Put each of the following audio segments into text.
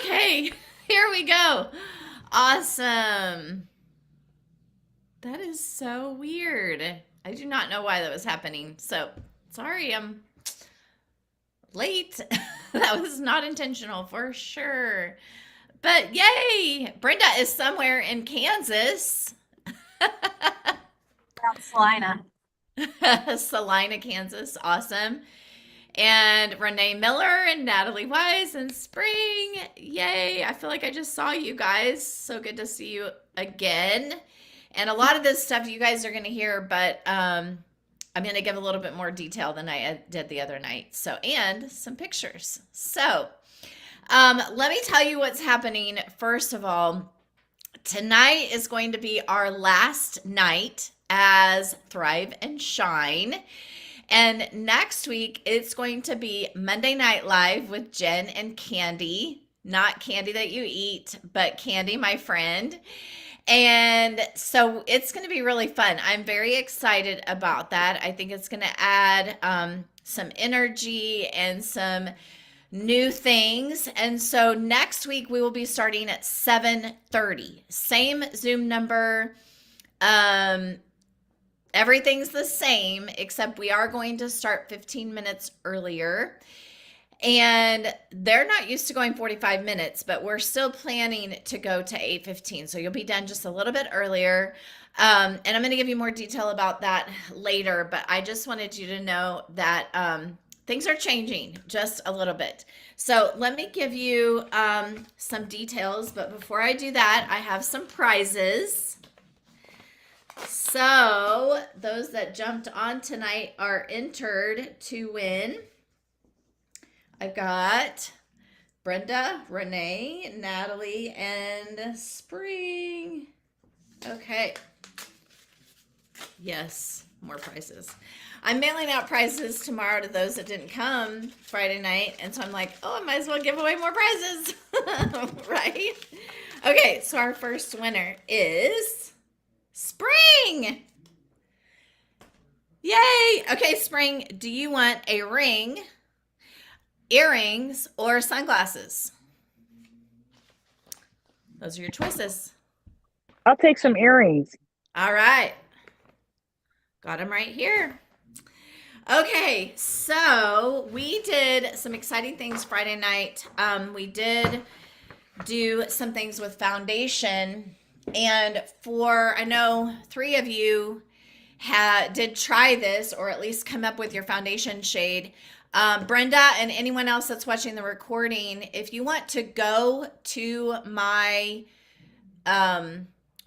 Okay, here we go. Awesome. That is so weird. I do not know why that was happening. So sorry, I'm late. That was not intentional for sure. But yay! Brenda is somewhere in Kansas. South Salina. Salina, Kansas. Awesome. And Renee Miller and Natalie Wise and Spring. Yay. I feel like I just saw you guys. So good to see you again. And a lot of this stuff you guys are going to hear, but I'm going to give a little bit more detail than I did the other night. So, and some pictures. So, let me tell you what's happening. First of all, tonight is going to be our last night as Thrive and Shine. And next week, it's going to be Monday Night Live with Jen and Candy. Not candy that you eat, but Candy, my friend. And so it's going to be really fun. I'm very excited about that. I think it's going to add some energy and some new things. And so next week we will be starting at 7:30. Same Zoom number. Everything's the same, except we are going to start 15 minutes earlier. And they're not used to going 45 minutes, but we're still planning to go to 8:15. So you'll be done just a little bit earlier. And I'm going to give you more detail about that later, but I just wanted you to know that things are changing just a little bit. So let me give you some details, but before I do that, I have some prizes. So those that jumped on tonight are entered to win. I've got Brenda, Renee, Natalie, and Spring. Okay. Yes, more prizes. I'm mailing out prizes tomorrow to those that didn't come Friday night. And so I'm like, oh, I might as well give away more prizes. Right? Okay, so our first winner is Spring. Yay. Okay, Spring, do you want a ring, earrings, or sunglasses? Those are your choices. I'll take some earrings. All right. Got them right here. Okay, so we did some exciting things Friday night. We did do some things with foundation, and I know 3 of you did try this, or at least come up with your foundation shade. Brenda and anyone else that's watching the recording, if you want to go to my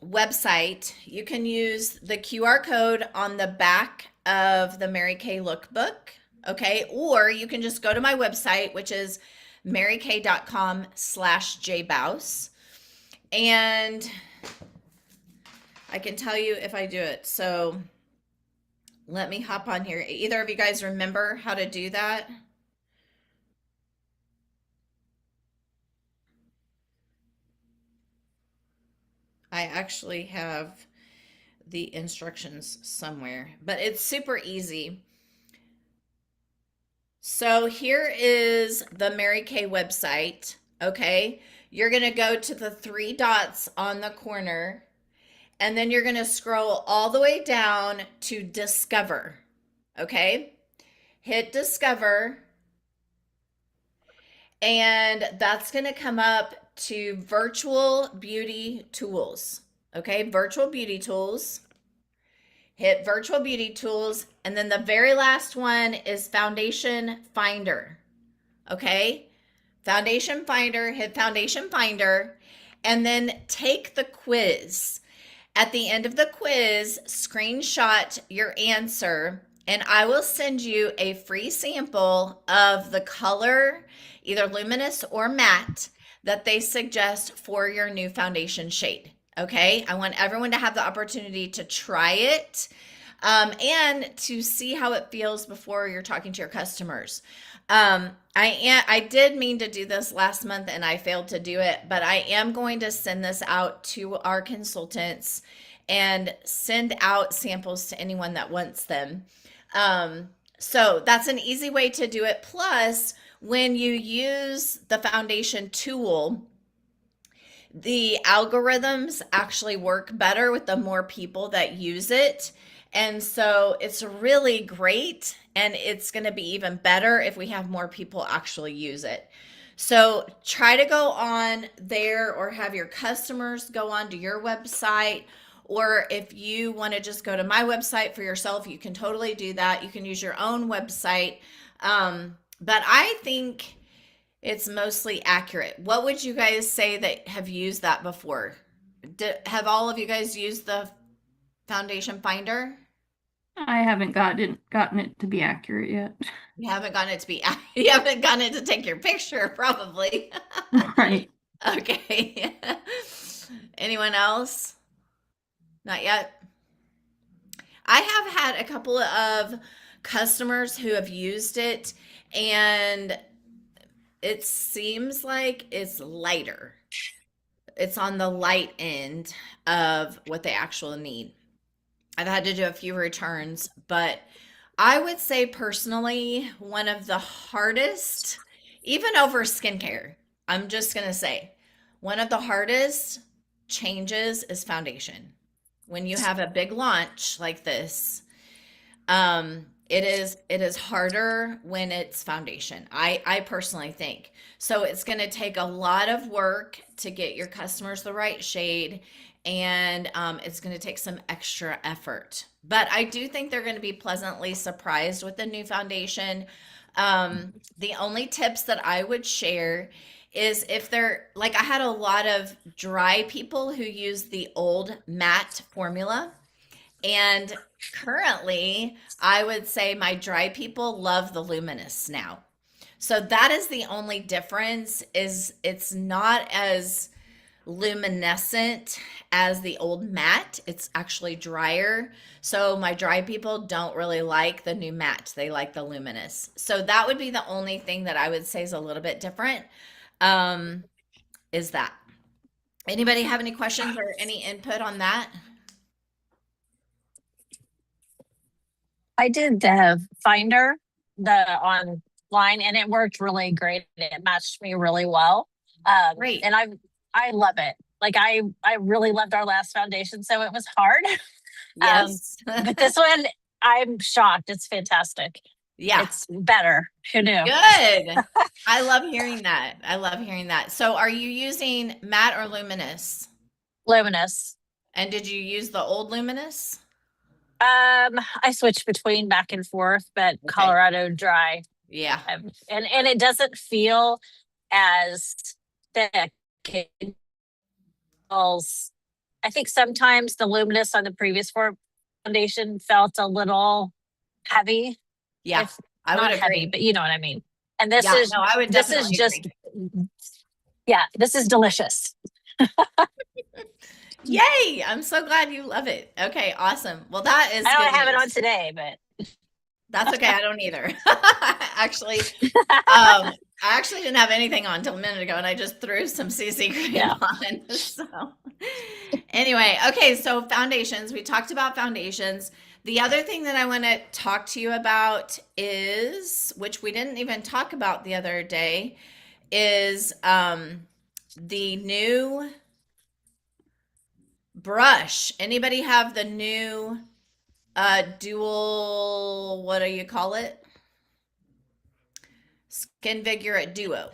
website, you can use the QR code on the back of the Mary Kay lookbook, okay? Or you can just go to my website, which is marykay.com/jbouse. And I can tell you if I do it. So let me hop on here. Either of you guys remember how to do that? I actually have the instructions somewhere, but it's super easy. So here is the Mary Kay website, okay? You're going to go to the 3 dots on the corner, and then you're going to scroll all the way down to Discover, okay? Hit Discover, and that's going to come up to Virtual Beauty Tools, okay? Virtual Beauty Tools. Hit Virtual Beauty Tools, and then the very last one is Foundation Finder, okay? Foundation Finder, hit Foundation Finder, and then take the quiz. At the end of the quiz, screenshot your answer, and I will send you a free sample of the color, either luminous or matte, that they suggest for your new foundation shade. Okay, I want everyone to have the opportunity to try it and to see how it feels before you're talking to your customers. I did mean to do this last month and I failed to do it, but I am going to send this out to our consultants and send out samples to anyone that wants them. So that's an easy way to do it. Plus, when you use the foundation tool, the algorithms actually work better with the more people that use it. And so it's really great. And it's going to be even better if we have more people actually use it. So try to go on there or have your customers go onto your website. Or if you want to just go to my website for yourself, you can totally do that. You can use your own website. But I think it's mostly accurate. What would you guys say that have used that before? Have all of you guys used the foundation finder? I haven't gotten it to be accurate yet. You haven't gotten it to be, you haven't gotten it to take your picture, probably. Right. Okay. Anyone else? Not yet. I have had a couple of customers who have used it, and it seems like it's lighter. It's on the light end of what they actually need. I've had to do a few returns, but I would say personally, one of the hardest, even over skincare, I'm just going to say, one of the hardest changes is foundation. When you have a big launch like this, it is harder when it's foundation. I personally think. So it's going to take a lot of work to get your customers the right shade, and it's going to take some extra effort. But I do think they're going to be pleasantly surprised with the new foundation. The only tips that I would share is if they're like, I had a lot of dry people who use the old matte formula, and currently, I would say my dry people love the luminous now. So that is the only difference, is it's not as luminescent as the old matte. It's actually drier. So my dry people don't really like the new matte. They like the luminous. So that would be the only thing that I would say is a little bit different. Is that. Anybody have any questions or any input on that? I did the Finder the online, and it worked really great. It matched me really well. Great. And I love it. Like I really loved our last foundation, so it was hard. Yes. But this one, I'm shocked. It's fantastic. Yeah. It's better. Who knew? Good. I love hearing that. I love hearing that. So are you using matte or luminous? Luminous. And did you use the old luminous? I switch between back and forth, but Okay. Colorado dry. Yeah. And it doesn't feel as thick. It feels, I think sometimes the luminous on the previous foundation felt a little heavy. Yeah. If I not would heavy, agree. but you know what I mean. And this Yeah, is no, I would this is definitely just agree. yeah, this is delicious. Yay. I'm so glad you love it. Okay, awesome. Well, that is I don't good have it news. on today, but That's okay. I don't either. Actually, I actually didn't have anything on until a minute ago, and I just threw some CC cream Yeah. on. So anyway, okay, so foundations. We talked about foundations. The other thing that I want to talk to you about is, which we didn't even talk about the other day, is the new brush. Anybody have the new dual, what do you call it? Skin Vigorate Duo.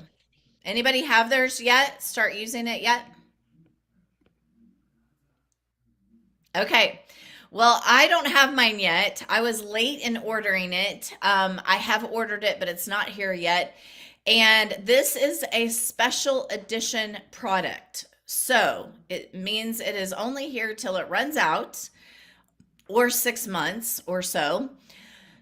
Anybody have theirs yet? Start using it yet? Okay. Well, I don't have mine yet. I was late in ordering it. I have ordered it, but it's not here yet. And this is a special edition product. So it means it is only here till it runs out, or 6 months or so.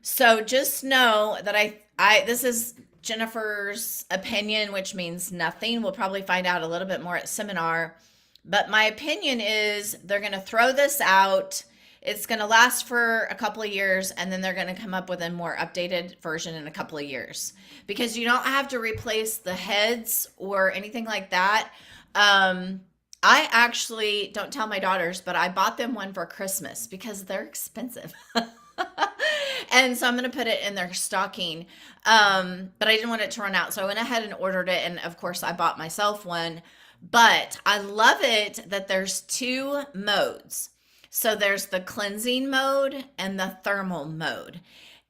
So just know that I this is Jennifer's opinion, which means nothing. We'll probably find out a little bit more at seminar. But my opinion is they're going to throw this out. It's going to last for a couple of years, and then they're going to come up with a more updated version in a couple of years, because you don't have to replace the heads or anything like that. I actually, don't tell my daughters, but I bought them one for Christmas because they're expensive. And so I'm going to put it in their stocking. But I didn't want it to run out. So I went ahead and ordered it. And of course, I bought myself one. But I love it that there's two modes. So there's the cleansing mode and the thermal mode.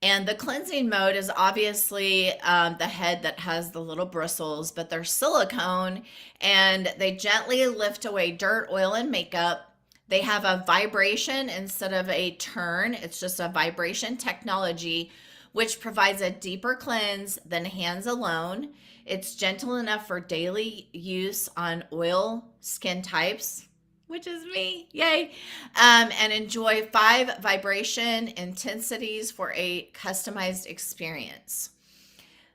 And the cleansing mode is obviously the head that has the little bristles, but they're silicone and they gently lift away dirt, oil, and makeup. They have a vibration instead of a turn. It's just a vibration technology, which provides a deeper cleanse than hands alone. It's gentle enough for daily use on oil skin types, which is me, yay, and enjoy 5 vibration intensities for a customized experience.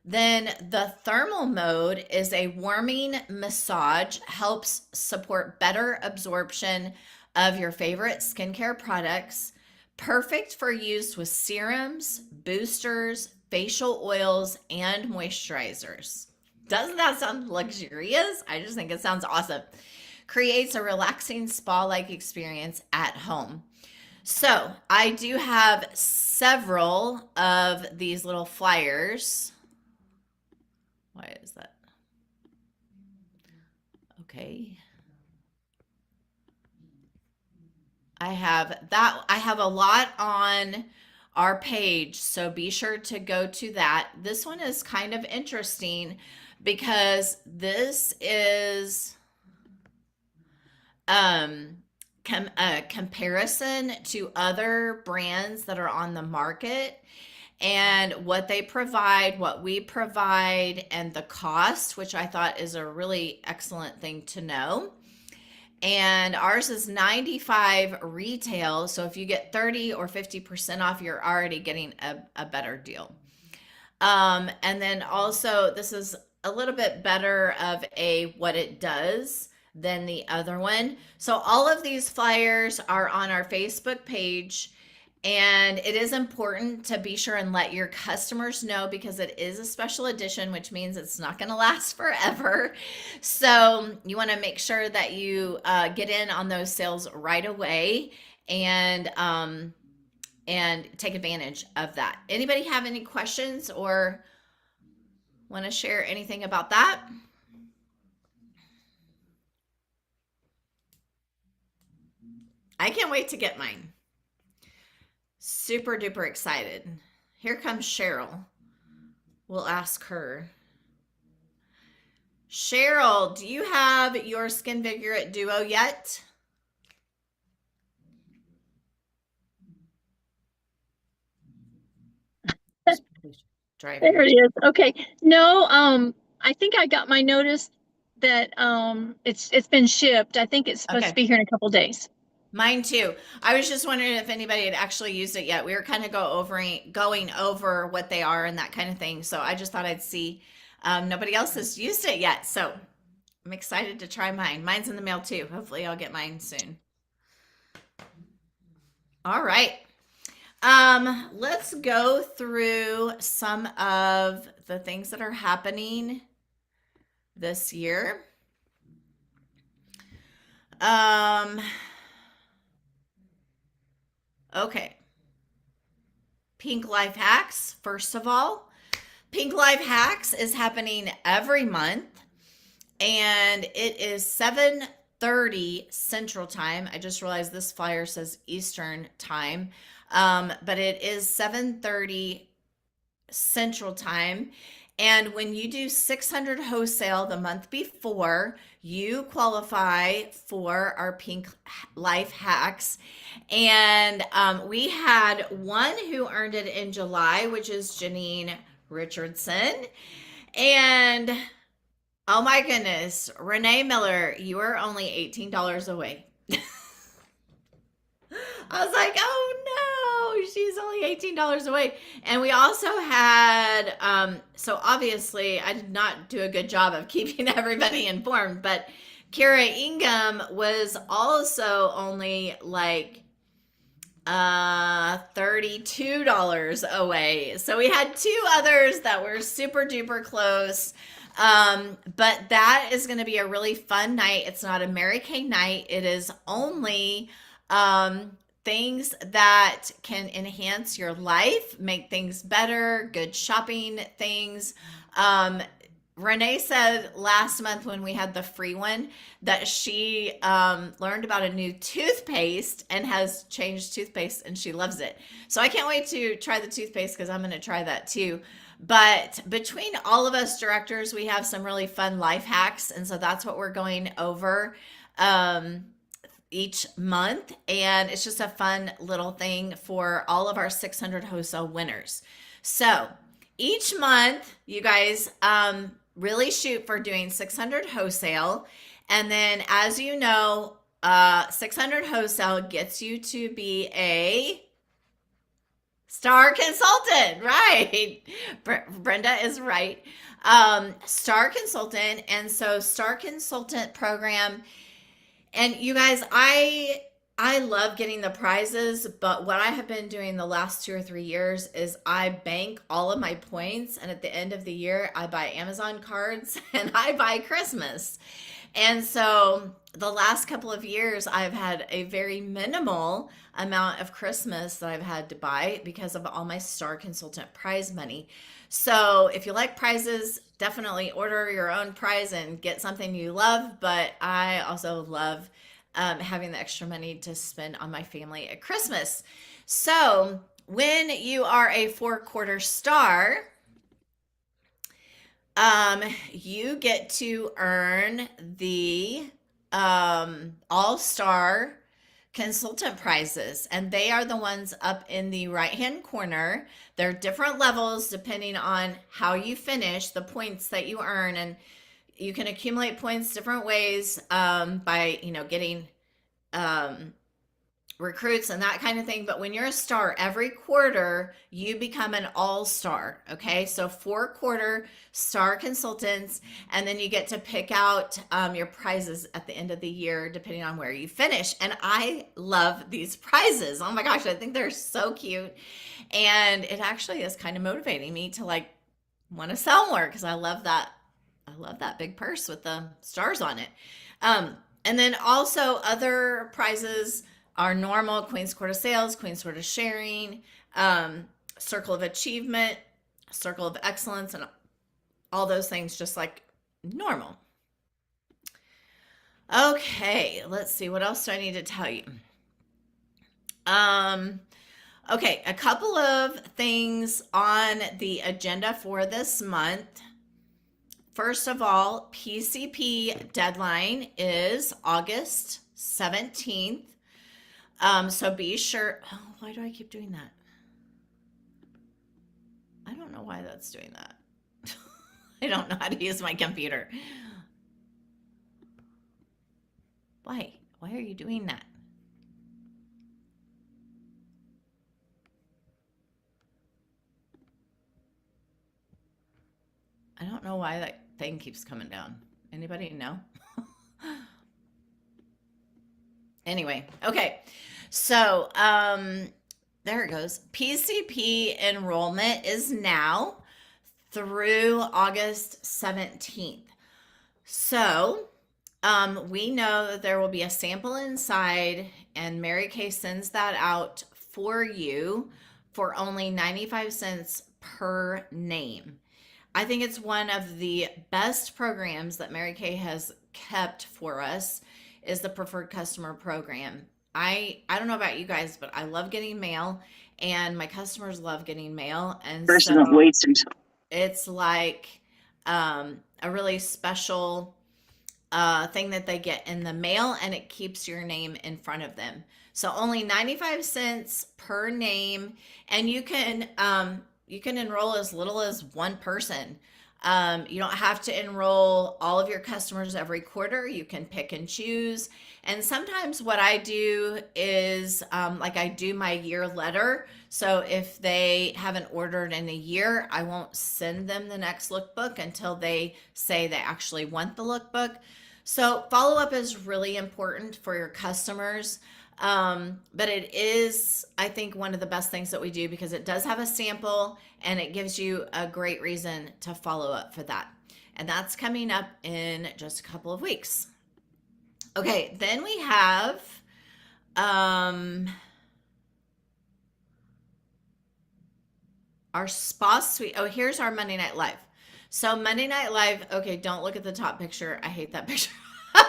Then the thermal mode is a warming massage, helps support better absorption of your favorite skincare products, perfect for use with serums, boosters, facial oils, and moisturizers. Doesn't that sound luxurious? I just think it sounds awesome. Creates a relaxing spa-like experience at home. So I do have several of these little flyers. Why is that? Okay. I have a lot on our page, so be sure to go to that. This one is kind of interesting because this is a comparison to other brands that are on the market and what they provide, what we provide, and the cost, which I thought is a really excellent thing to know. And ours is 95 retail, so if you get 30 or 50% off, you're already getting a better deal. And then also, this is a little bit better of a what it does than the other one. So all of these flyers are on our Facebook page, and it is important to be sure and let your customers know because it is a special edition, which means it's not going to last forever. So you want to make sure that you get in on those sales right away and take advantage of that. Anybody have any questions or want to share anything about that? I can't wait to get mine. Super duper excited. Here comes Cheryl. We'll ask her. Cheryl, do you have your Skin Vigorate Duo yet? Driving. There it is. Okay. No, I think I got my notice that it's been shipped. I think it's supposed Okay. to be here in a couple days. Mine too. I was just wondering if anybody had actually used it yet. We were kind of going over what they are and that kind of thing. So I just thought I'd see. Nobody else has used it yet. So I'm excited to try mine. Mine's in the mail too. Hopefully I'll get mine soon. All right. Let's go through some of the things that are happening this year. Okay. Pink Life Hacks, first of all. Pink Life Hacks is happening every month, and it is 7:30 Central Time. I just realized this flyer says Eastern Time, but it is 7:30 Central Time. And when you do 600 wholesale the month before, you qualify for our Pink Life Hacks. And we had one who earned it in July, which is Janine Richardson. And oh my goodness, Renee Miller, you are only $18 away. I was like, oh no, she's only $18 away. And we also had, so obviously I did not do a good job of keeping everybody informed, but Kara Ingham was also only like $32 away. So we had 2 others that were super duper close. But that is going to be a really fun night. It's not a Mary Kay night. It is only things that can enhance your life, make things better, good shopping things. Renee said last month when we had the free one that she learned about a new toothpaste and has changed toothpaste and she loves it. So I can't wait to try the toothpaste because I'm going to try that too. But between all of us directors, we have some really fun life hacks. And so that's what we're going over each month. And it's just a fun little thing for all of our 600 wholesale winners. So each month, you guys really shoot for doing 600 wholesale. And then, as you know, 600 wholesale gets you to be a star consultant, right? Brenda is right. Star consultant. And so star consultant program. And you guys, I love getting the prizes, but what I have been doing the last 2 or 3 years is I bank all of my points, and at the end of the year, I buy Amazon cards and I buy Christmas. And so the last couple of years, I've had a very minimal amount of Christmas that I've had to buy because of all my Star Consultant prize money. So if you like prizes, definitely order your own prize and get something you love. But I also love having the extra money to spend on my family at Christmas. So when you are a 4-quarter star, you get to earn the all-star consultant prizes, and they are the ones up in the right-hand corner. They're different levels depending on how you finish, the points that you earn, and you can accumulate points different ways by, getting recruits and that kind of thing. But when you're a star, every quarter you become an all-star. Okay, so 4-quarter star consultants, and then you get to pick out your prizes at the end of the year depending on where you finish. And I love these prizes. Oh my gosh, I think they're so cute, and it actually is kind of motivating me to want to sell more because I love that big purse with the stars on it. And then also other prizes are normal: Queen's Quarter Sales, Queen's Quarter Sharing, Circle of Achievement, Circle of Excellence, and all those things just like normal. Okay, let's see. What else do I need to tell you? Okay, a couple of things on the agenda for this month. First of all, PCP deadline is August 17th. So be sure. Oh, why do I keep doing that? I don't know why that's doing that. I don't know how to use my computer. Why? Why are you doing that? I don't know why that thing keeps coming down. Anybody know? Anyway, okay. So, there it goes. PCP enrollment is now through August 17th. So, we know that there will be a sample inside, and Mary Kay sends that out for you for only 95 cents per name. I think it's one of the best programs that Mary Kay has kept for us is the preferred customer program. I don't know about you guys, but I love getting mail, and my customers love getting mail. And Person of weights and it's like a really special thing that they get in the mail, and it keeps your name in front of them. So only 95 cents per name, and you can enroll as little as one person. You don't have to enroll all of your customers every quarter. You can pick and choose. And sometimes what I do is I do my year letter. So if they haven't ordered in a year, I won't send them the next lookbook until they say they actually want the lookbook. So follow-up is really important for your customers. But it is, I think, one of the best things that we do because it does have a sample and it gives you a great reason to follow up for that. And that's coming up in just a couple of weeks. Okay, then we have our spa suite. Oh, here's our Monday Night Live. So Monday Night Live, okay, don't look at the top picture. I hate that picture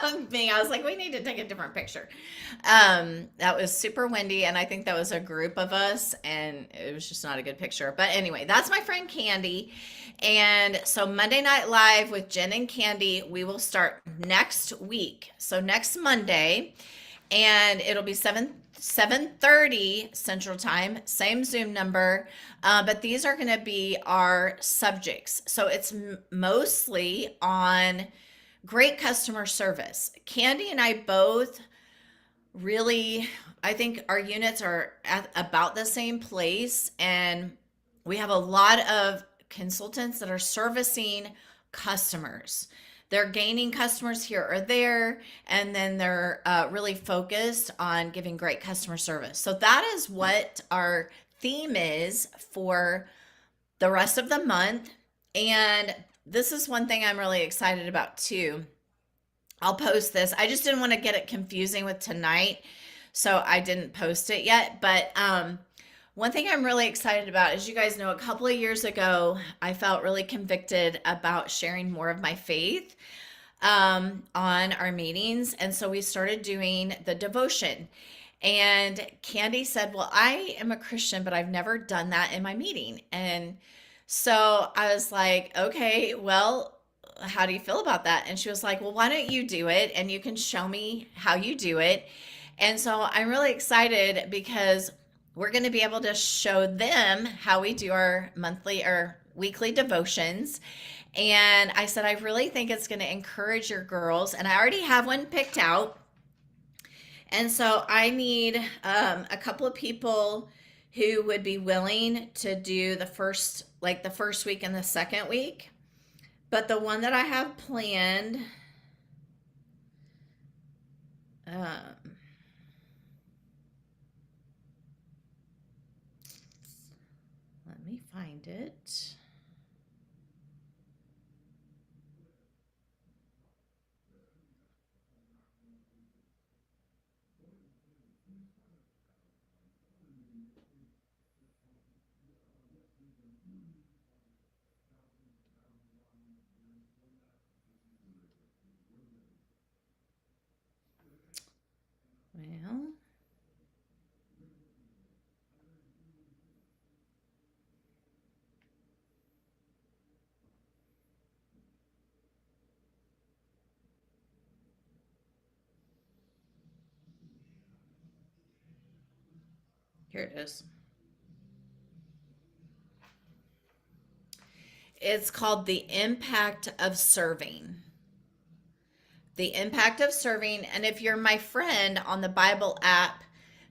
of me. I was like, we need to take a different picture. That was super windy, and I think that was a group of us, and it was just not a good picture. But anyway, that's my friend Candy. And so Monday Night Live with Jen and Candy, we will start next week. So next Monday, and it'll be 7:30 Central Time, same Zoom number, but these are going to be our subjects. So it's mostly on great customer service. Candy and I both really, I think our units are at about the same place, and we have a lot of consultants that are servicing customers. They're gaining customers here or there, and then they're really focused on giving great customer service. So that is what our theme is for the rest of the month. And this is one thing I'm really excited about too. I'll post this. I just didn't want to get it confusing with tonight, so I didn't post it yet. But one thing I'm really excited about, as you guys know, a couple of years ago, I felt really convicted about sharing more of my faith on our meetings. And so we started doing the devotion. And Candy said, well, I am a Christian, but I've never done that in my meeting. And so I was like, okay, well, how do you feel about that? And she was like, well, why don't you do it? And you can show me how you do it. And so I'm really excited because we're going to be able to show them how we do our monthly or weekly devotions. And I said, I really think it's going to encourage your girls. And I already have one picked out. And so I need a couple of people who would be willing to do the first week and the second week. But the one that I have planned, let me find it. Well, here it is. It's called The Impact of Serving. The Impact of Serving. And if you're my friend on the Bible app,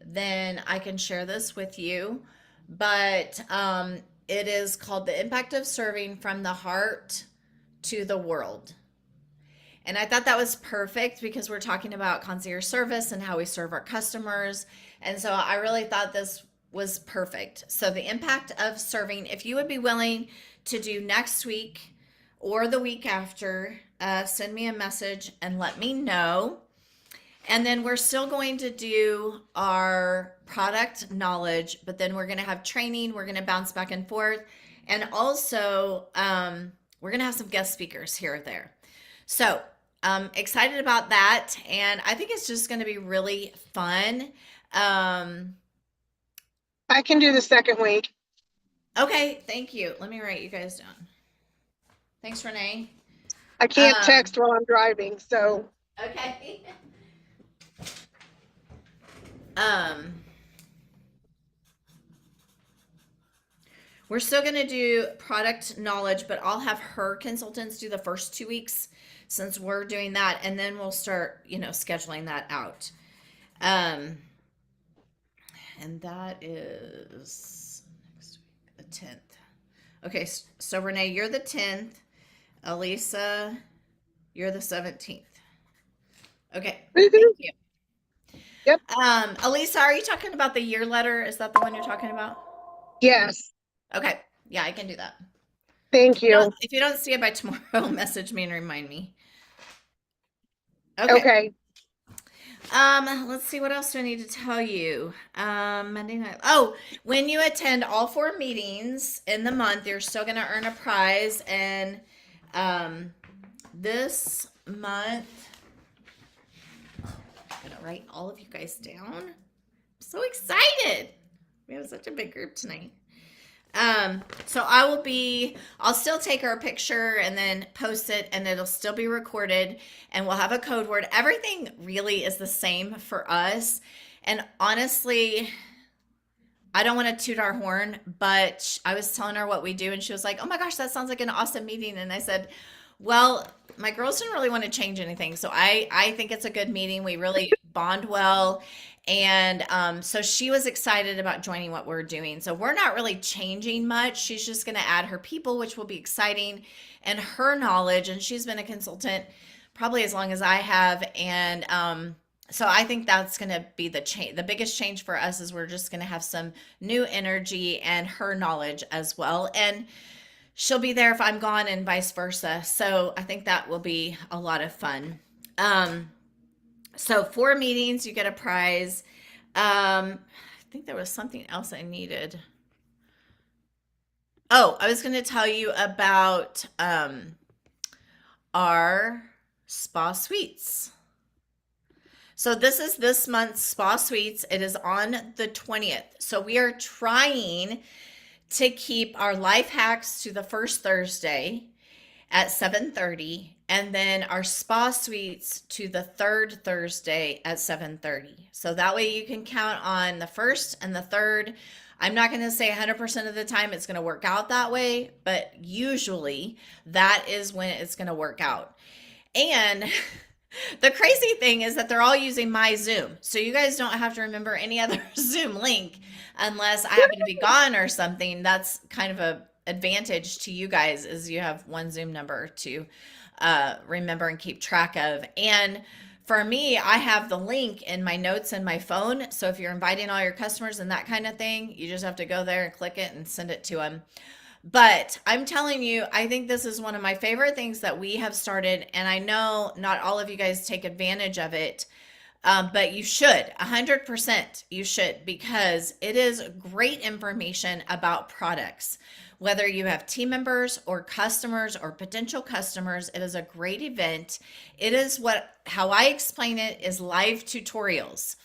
then I can share this with you. But it is called The Impact of Serving from the Heart to the World. And I thought that was perfect because we're talking about concierge service and how we serve our customers. And so I really thought this was perfect. So the impact of serving, if you would be willing to do next week or the week after, send me a message and let me know. And then we're still going to do our product knowledge, but then we're going to have training. We're going to bounce back and forth. And also, we're going to have some guest speakers here or there. So I'm excited about that. And I think it's just going to be really fun. I can do the second week. Okay, thank you. Let me write you guys down. Thanks, Renee. I can't text while I'm driving, so. Okay. We're still going to do product knowledge, but I'll have her consultants do the first 2 weeks since we're doing that, and then we'll start, scheduling that out. And that is next week, the 10th. Okay, so Renee, you're the 10th. Elisa, you're the 17th. Okay, thank you. Yep. Elisa, are you talking about the year letter? Is that the one you're talking about? Yes, Okay, yeah, I can do that. thank you. If you don't see it by tomorrow, message me and remind me. Okay. Okay, Let's see, what else do I need to tell you? Monday night. Oh, when you attend all 4 meetings in the month, you're still gonna earn a prize. And this month, I'm gonna write all of you guys down. I'm so excited. We have such a big group tonight. So I'll still take her picture and then post it, and it'll still be recorded, and we'll have a code word. Everything really is the same for us. And honestly, I don't want to toot our horn, but I was telling her what we do, and she was like, "Oh my gosh, that sounds like an awesome meeting." And I said, "Well, my girls didn't really want to change anything, so I think it's a good meeting. We really bond well." And so she was excited about joining what we're doing. So we're not really changing much. She's just going to add her people, which will be exciting, and her knowledge. And she's been a consultant probably as long as I have. And so I think that's going to be the change. The biggest change for us is we're just going to have some new energy and her knowledge as well. And she'll be there if I'm gone and vice versa. So I think that will be a lot of fun. So 4 meetings, you get a prize. I think there was something else I needed. Oh, I was going to tell you about our spa suites. So this is this month's spa suites. It is on the 20th. So we are trying to keep our life hacks to the first Thursday at 7:30, and then our spa suites to the third Thursday at 7:30. So that way you can count on the first and the third. I'm not going to say 100% of the time it's going to work out that way, but usually that is when it's going to work out. And the crazy thing is that they're all using my Zoom. So you guys don't have to remember any other Zoom link unless I happen to be gone or something. That's kind of a advantage to you guys, is you have one Zoom number to remember and keep track of. And for me, I have the link in my notes in my phone. So if you're inviting all your customers and that kind of thing, you just have to go there and click it and send it to them. But I'm telling you, I think this is one of my favorite things that we have started. And I know not all of you guys take advantage of it, but you should, 100% you should, because it is great information about products. Whether you have team members or customers or potential customers, it is a great event. It is how I explain it is live tutorials.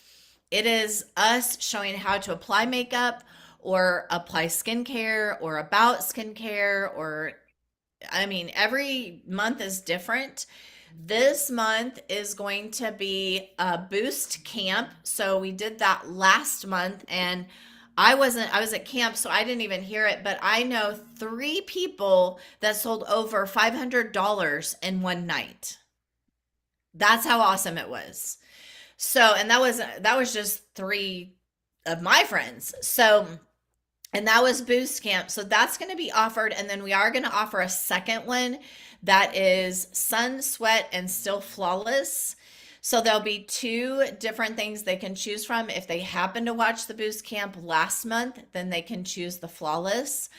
It is us showing how to apply makeup or apply skincare or about skincare, or I mean, every month is different. This month is going to be a boost camp. So we did that last month, and I was at camp, so I didn't even hear it, but I know 3 people that sold over $500 in one night. That's how awesome it was. So, and that was just 3 of my friends. So, and that was Boost Camp. So that's going to be offered. And then we are going to offer a second one that is Sun, Sweat, and Still Flawless. So there'll be 2 different things they can choose from. If they happen to watch the Boost Camp last month, then they can choose the Flawless,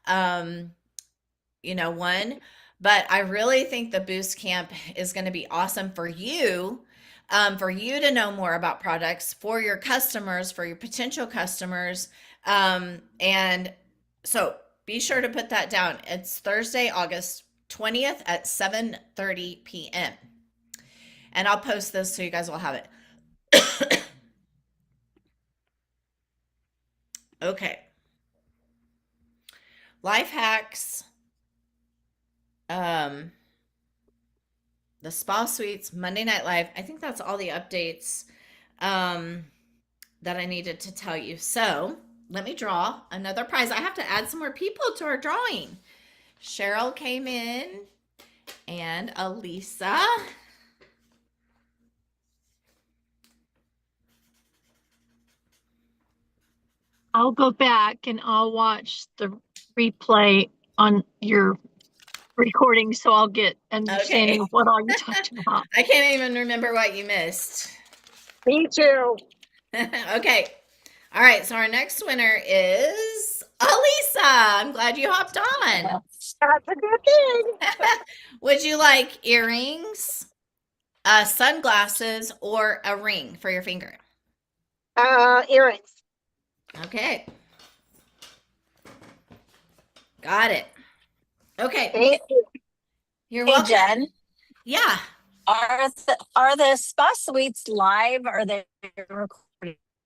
one. But I really think the Boost Camp is going to be awesome for you to know more about products, for your customers, for your potential customers. And so be sure to put that down. It's Thursday, August 20th at 7:30 p.m. And I'll post this so you guys will have it. Okay. Life hacks. The spa suites, Monday Night Live. I think that's all the updates that I needed to tell you. So let me draw another prize. I have to add some more people to our drawing. Cheryl came in, and Elisa. I'll go back and I'll watch the replay on your recording, so I'll get understanding of what all you talked about. I can't even remember what you missed. Me too. Okay. All right. So our next winner is Elisa. I'm glad you hopped on. That's a good thing. Would you like earrings? Sunglasses or a ring for your finger? Earrings. Okay. Got it. Okay. Thank you. You're Hey, welcome. Jen, Yeah. are the spa suites live or are they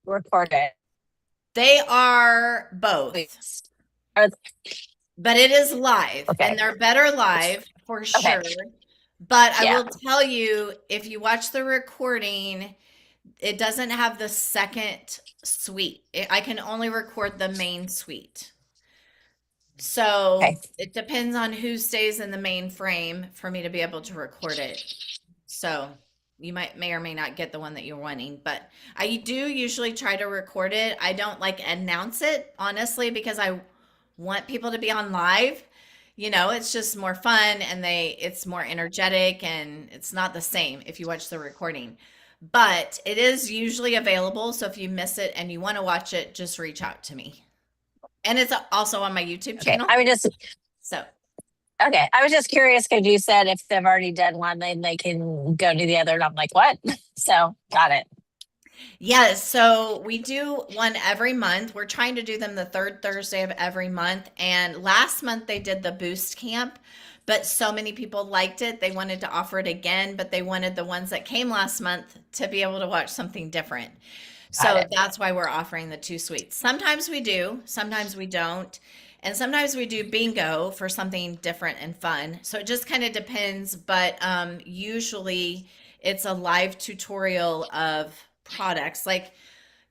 recorded? They are both, Are, but it is live okay. and they're better live for Okay. sure. But I Yeah. will tell you, if you watch the recording, it doesn't have the second suite. I can only record the main suite. So Okay. it depends on who stays in the main frame for me to be able to record it. So you may or may not get the one that you're wanting, but I do usually try to record it. I don't like announce it, honestly, because I want people to be on live. You know, it's just more fun and it's more energetic and it's not the same if you watch the recording. But it is usually available, so if you miss it and you want to watch it, just reach out to me. And it's also on my YouTube Okay. channel. I was just So okay. I was just curious because you said if they've already done one, then they can go to the other. And I'm like, what? So got it. yes, so we do one every month. We're trying to do them the third Thursday of every month. And last month they did the Boost Camp, but so many people liked it. They wanted to offer it again, but they wanted the ones that came last month to be able to watch something different. Got So it. that's why we're offering the 2 suites. Sometimes we do, sometimes we don't. And sometimes we do bingo for something different and fun. So it just kind of depends, but usually it's a live tutorial of products. Like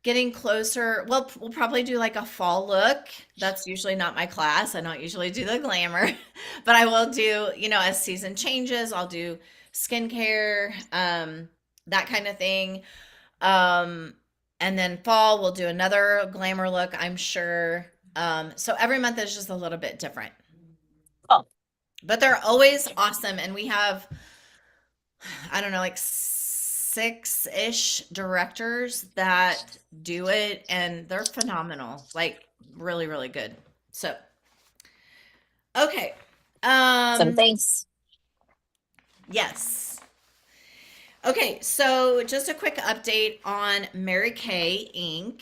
getting closer, well, we'll probably do like a fall look. That's usually not my class. I don't usually do the glamour, but I will do, as season changes, I'll do skincare, that kind of thing. Um, and then fall, we'll do another glamour look, I'm sure. So every month is just a little bit different, Oh, but they're always awesome. And we have, I don't know, like 6-ish directors that do it, and they're phenomenal. Like really, really good. So, okay. some thanks. Yes. Okay, so just a quick update on Mary Kay Inc.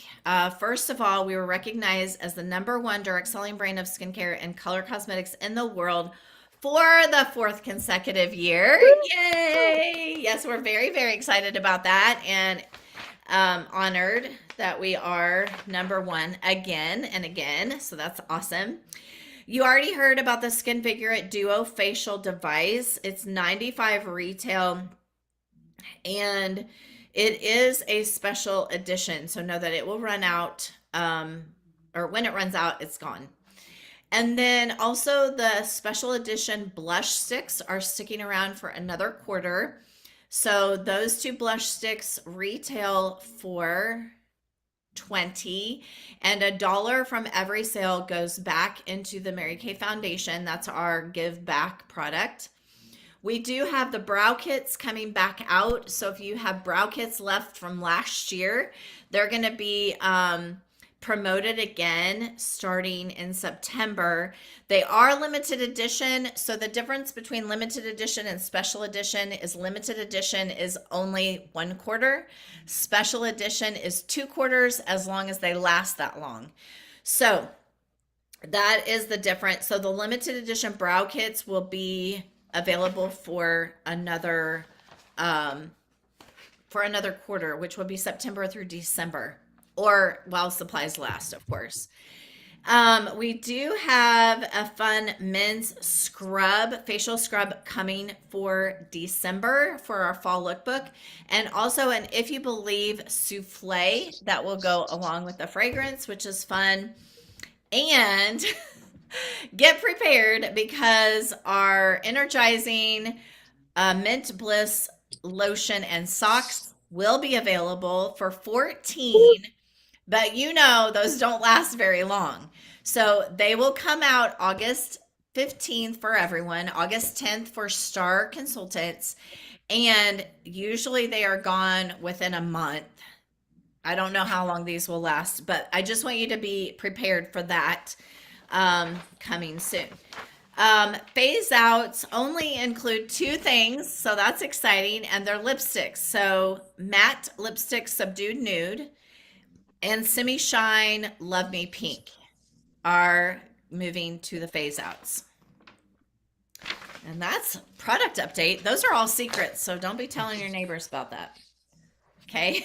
First of all, we were recognized as the #1 direct selling brand of skincare and color cosmetics in the world for the 4th consecutive year. Yay! Yes, we're very, very excited about that and honored that we are #1 again and again. So that's awesome. You already heard about the Skin Figure Duo facial device. It's $95 retail and it is a special edition. So know that it will run out, or when it runs out, it's gone. And then also the special edition blush sticks are sticking around for another quarter. So those 2 blush sticks retail for $20, and $1 from every sale goes back into the Mary Kay Foundation. That's our give back product. We do have the brow kits coming back out. So if you have brow kits left from last year, they're going to be promoted again starting in September. They are limited edition. So the difference between limited edition and special edition is limited edition is only 1 quarter. Special edition is 2 quarters as long as they last that long. So that is the difference. So the limited edition brow kits will be available for another quarter, which will be September through December, or while supplies last, of course. We do have a fun men's facial scrub coming for December for our fall lookbook, and also an If You Believe souffle that will go along with the fragrance, which is fun. And get prepared because our energizing mint bliss lotion and socks will be available for $14, but those don't last very long. So they will come out August 15th for everyone, August 10th for Star Consultants, and usually they are gone within a month. I don't know how long these will last, but I just want you to be prepared for that coming soon. Phase outs only include two things, so that's exciting, and they're lipsticks. So matte lipstick, subdued nude, and semi shine, love me pink are moving to the phase outs. And that's product update. Those are all secrets, so don't be telling your neighbors about that. Okay.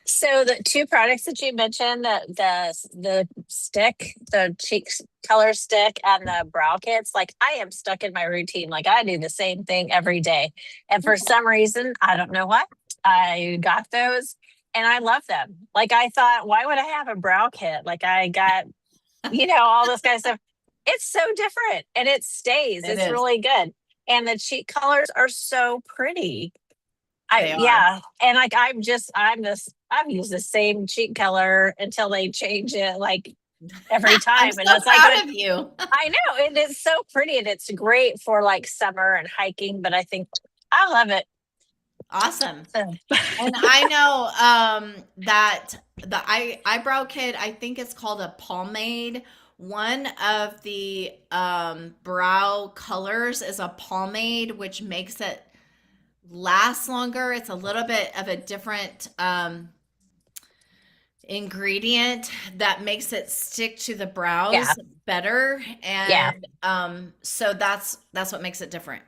So the two products that you mentioned, the stick, the cheeks color stick, and the brow kits, like I am stuck in my routine. Like I do the same thing every day, and for some reason, I don't know what, I got those, and I love them. Like I thought, why would I have a brow kit? Like I got, all this kind of stuff. It's so different, and it stays. It It's is. really good, and the cheek colors are so pretty. They are. Yeah, and like I've used the same cheek color until they change it like every time, I'm and so it's like proud of you. I know, and it's so pretty, and it's great for like summer and hiking. But I think I love it. Awesome. So, And I know that the eyebrow kit, I think it's called a pomade. One of the brow colors is a pomade, which makes it last longer. It's a little bit of a different ingredient that makes it stick to the brows yeah, better. yeah. And so that's what makes it different.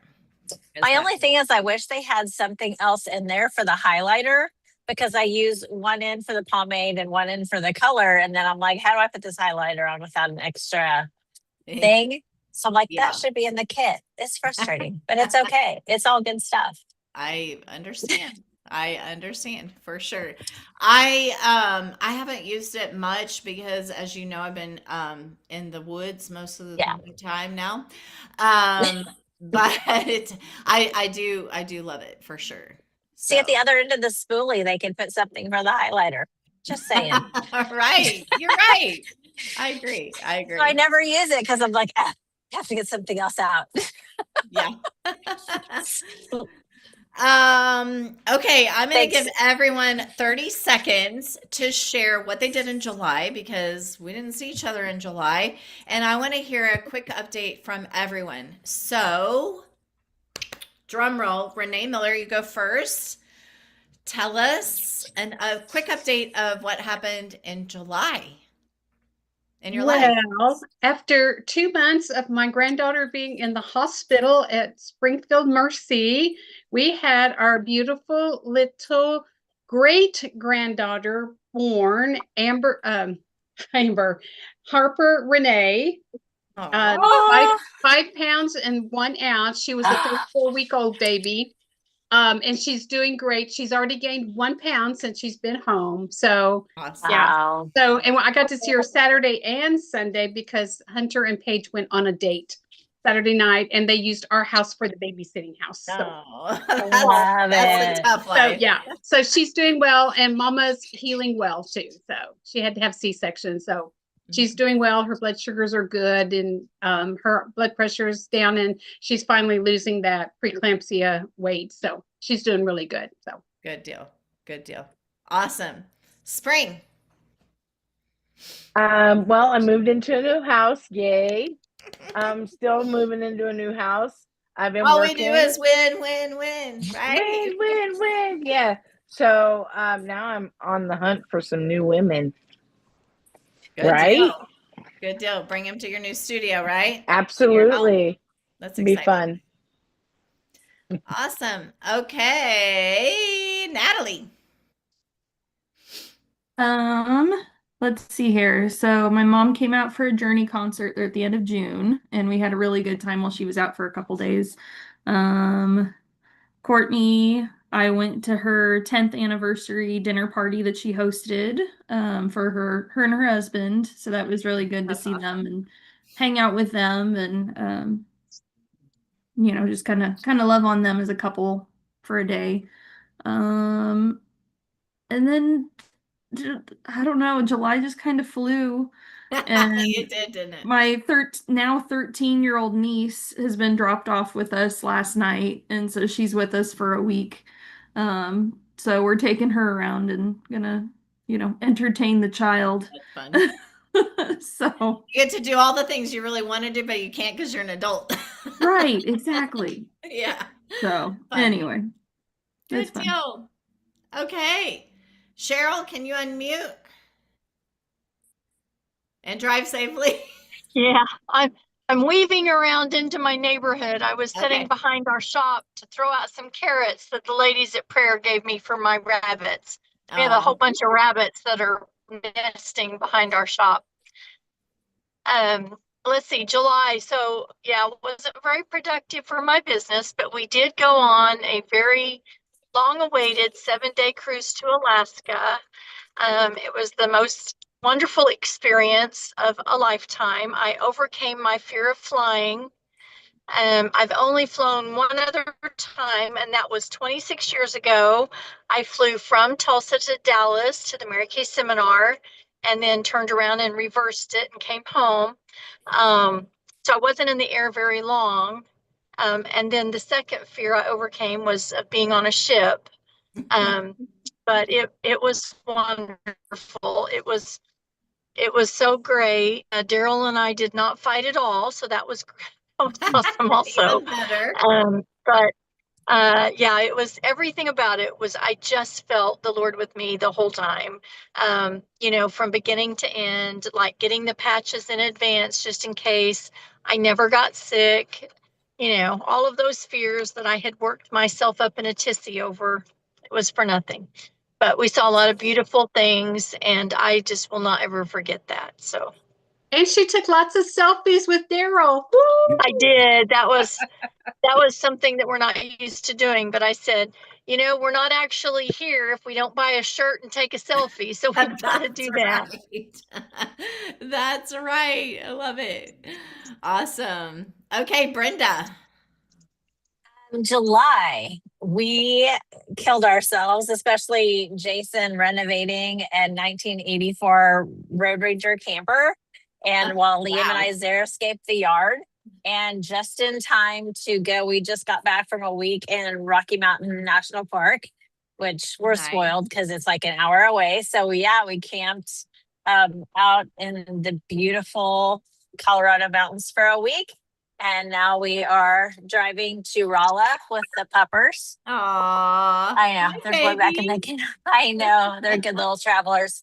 is My that- only thing is, I wish they had something else in there for the highlighter because I use one end for the pomade and one end for the color, and then I'm like, how do I put this highlighter on without an extra thing? So I'm like, Yeah. that should be in the kit. It's frustrating, but it's okay. It's all good stuff. I understand. I understand for sure. I haven't used it much because as you know I've been in the woods most of the Yeah. time now. But I do love it for sure. See, at the other end of the spoolie, they can put something for the highlighter. Just saying. Right. You're right. I agree. I agree. So I never use it because I'm like, I have to get something else out. Yeah. Okay, I'm going to Thanks. give everyone 30 seconds to share what they did in July because we didn't see each other in July. And I want to hear a quick update from everyone. So, drum roll, Renee Miller, you go first. Tell us a quick update of what happened in July in your life. Well, after 2 months of my granddaughter being in the hospital at Springfield Mercy, we had our beautiful little great granddaughter born, Amber Harper Renee, Aw. 5 pounds and 1 ounce. She was a 34-week-old baby. And she's doing great. She's already gained 1 pound since she's been home. So Awesome. yeah. Wow. So, and I got to see her Saturday and Sunday because Hunter and Paige went on a date Saturday night and they used our house for the babysitting house. So, Oh, Love that's a it. tough so life. yeah. So she's doing well and Mama's healing well too. So she had to have C-section. So she's doing well. Her blood sugars are good and her blood pressure is down and she's finally losing that preeclampsia weight. So she's doing really good. So Good deal. Good deal. Awesome. Spring. Well, I moved into a new house. Yay. I'm still moving into a new house. I've been All working. we do is win, win, win, right? Win. Yeah. So now I'm on the hunt for some new women. Good Right? deal. Good deal. Bring him to your new studio, right? Absolutely. That's It'd be exciting. fun. Awesome. Okay, Natalie. Let's see here. So my mom came out for a Journey concert at the end of June, and we had a really good time while she was out for a couple days. Courtney, I went to her 10th anniversary dinner party that she hosted for her and her husband. So that was really good to That's see awesome. them and hang out with them and just kind of love on them as a couple for a day. And then I don't know, July just kind of flew. And It did, didn't it? my now 13-year-old niece has been dropped off with us last night, and so she's with us for a week. So we're taking her around and gonna, entertain the child. That's fun. So, You get to do all the things you really want to do, but you can't because you're an adult. right, exactly. Yeah. So, Funny. anyway, it's Good fun. deal. Okay. Cheryl, can you unmute and drive safely? Yeah, I'm weaving around into my neighborhood. I was sitting Okay. behind our shop to throw out some carrots that the ladies at prayer gave me for my rabbits. We have a whole Oh, bunch of rabbits that are nesting behind our shop. Let's see, July. So yeah, it wasn't very productive for my business, but we did go on a very long-awaited 7-day cruise to Alaska. It was the most wonderful experience of a lifetime. I overcame my fear of flying. I've only flown one other time, and that was 26 years ago. I flew from Tulsa to Dallas to the Mary Kay seminar, and then turned around and reversed it and came home. So I wasn't in the air very long. And then the second fear I overcame was of being on a ship. Um, but it was wonderful. It was so great. Daryl and I did not fight at all, so that was awesome also. even better. But yeah, it was everything about it was I just felt the Lord with me the whole time. From beginning to end, like getting the patches in advance just in case. I never got sick. All of those fears that I had worked myself up in a tizzy over, it was for nothing. But we saw a lot of beautiful things, and I just will not ever forget that. So And she took lots of selfies with Daryl. I did. That was something that we're not used to doing. But I said, we're not actually here if we don't buy a shirt and take a selfie. So we've got to do that. Right. That's right. I love it. Awesome. Okay, Brenda. In July, we killed ourselves, especially Jason renovating a 1984 Road Ranger camper. And while Liam and Wow. I xeriscaped the yard, and just in time to go, we just got back from a week in Rocky Mountain National Park, which we're Nice. spoiled because it's like an hour away. So yeah, we camped out in the beautiful Colorado mountains for a week. And now we are driving to Rolla with the puppers. Aw. I know. Hi, They're going back and baby. thinking, I know. They're good little travelers.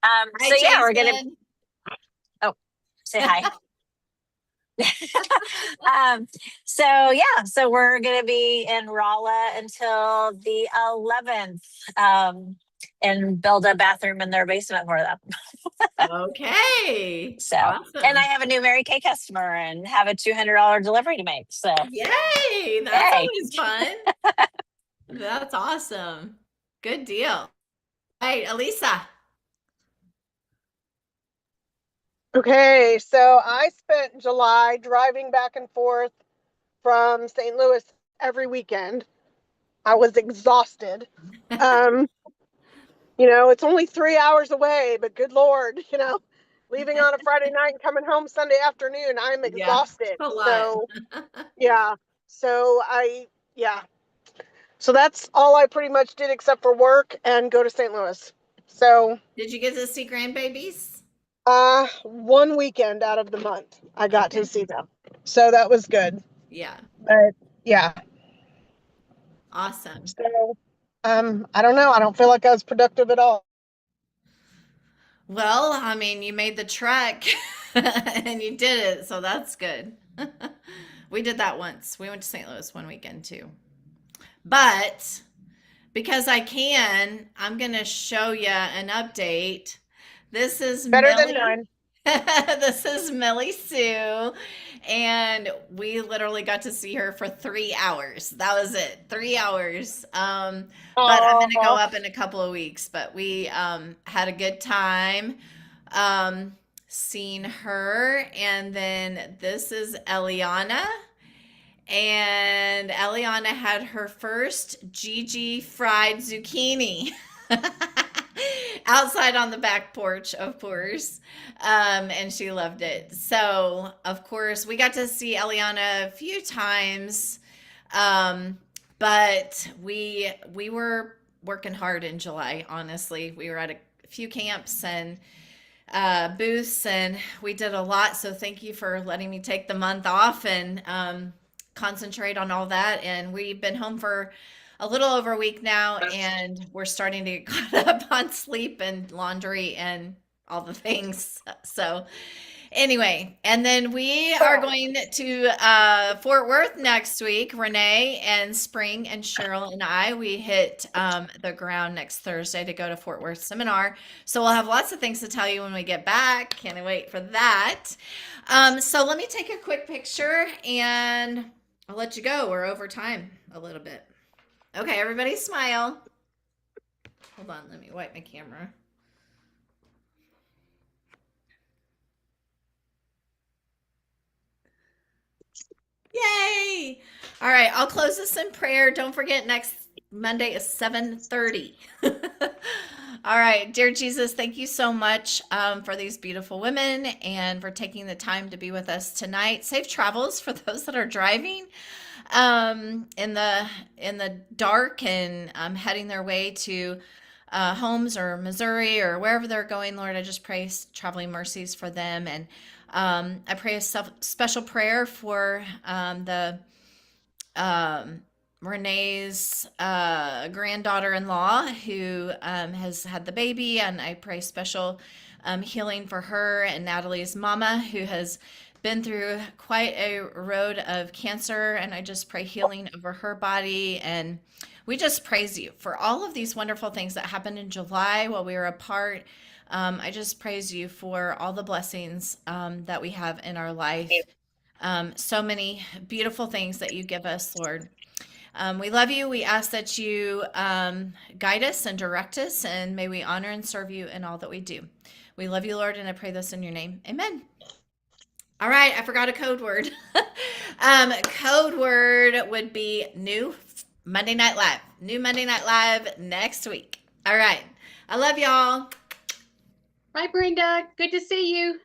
Hi, So yeah, we're gonna Jason. say hi. So we're gonna be in Rolla until the 11th, and build a bathroom in their basement for them. Okay. So, Awesome. and I have a new Mary Kay customer and have a $200 delivery to make. So, Yay. That's yay. always fun. That's awesome. Good deal. All right, Elisa. Okay, so I spent July driving back and forth from St. Louis every weekend. I was exhausted. It's only 3 hours away, but good Lord, leaving on a Friday night and coming home Sunday afternoon, I'm Yeah, exhausted. a lot. So, yeah. So yeah. So that's all I pretty much did except for work and go to St. Louis. So, Did you get to see grandbabies? one weekend out of the month, I got to see them. So that was good. Yeah. But yeah. Awesome. So, I don't know. I don't feel like I was productive at all. Well, I mean, you made the trek and you did it, so that's good. We did that once. We went to St. Louis one weekend too. But because I can, I'm going to show you an update. This is Better than Millie. none. This is Millie Sue, and we literally got to see her for 3 hours. That was it, 3 hours. But I'm gonna go up in a couple of weeks. But we had a good time seeing her, and then this is Eliana. And Eliana had her first Gigi fried zucchini outside on the back porch, of course. And she loved it. So, of course, we got to see Eliana a few times. But we were working hard in July, honestly. We were at a few camps and Bouse, and we did a lot. So thank you for letting me take the month off and concentrate on all that. And we've been home for a little over a week now, and we're starting to get caught up on sleep and laundry and all the things. So anyway, and then we are going to Fort Worth next week. Renee and Spring and Cheryl and I, we hit the ground next Thursday to go to Fort Worth seminar. So we'll have lots of things to tell you when we get back. Can't wait for that. So let me take a quick picture and I'll let you go. We're over time a little bit. Okay, everybody smile. Hold on, let me wipe my camera. Yay! All right, I'll close this in prayer. Don't forget, next Monday is 7:30. All right, dear Jesus, thank you so much for these beautiful women and for taking the time to be with us tonight. Safe travels for those that are driving in the dark and heading their way to homes or Missouri or wherever they're going. Lord, I just pray traveling mercies for them, and I pray a special prayer for the Renee's granddaughter-in-law who has had the baby, and I pray special healing for her and Natalie's mama who has been through quite a road of cancer, and I just pray healing over her body. And we just praise you for all of these wonderful things that happened in July while we were apart. I just praise you for all the blessings that we have in our life. So many beautiful things that you give us, Lord. We love you. We ask that you guide us and direct us, and may we honor and serve you in all that we do. We love you, Lord, and I pray this in your name. Amen. All right, I forgot a code word. Code word would be new Monday Night Live. New Monday Night Live next week. All right. I love y'all. Bye, Brenda. Good to see you.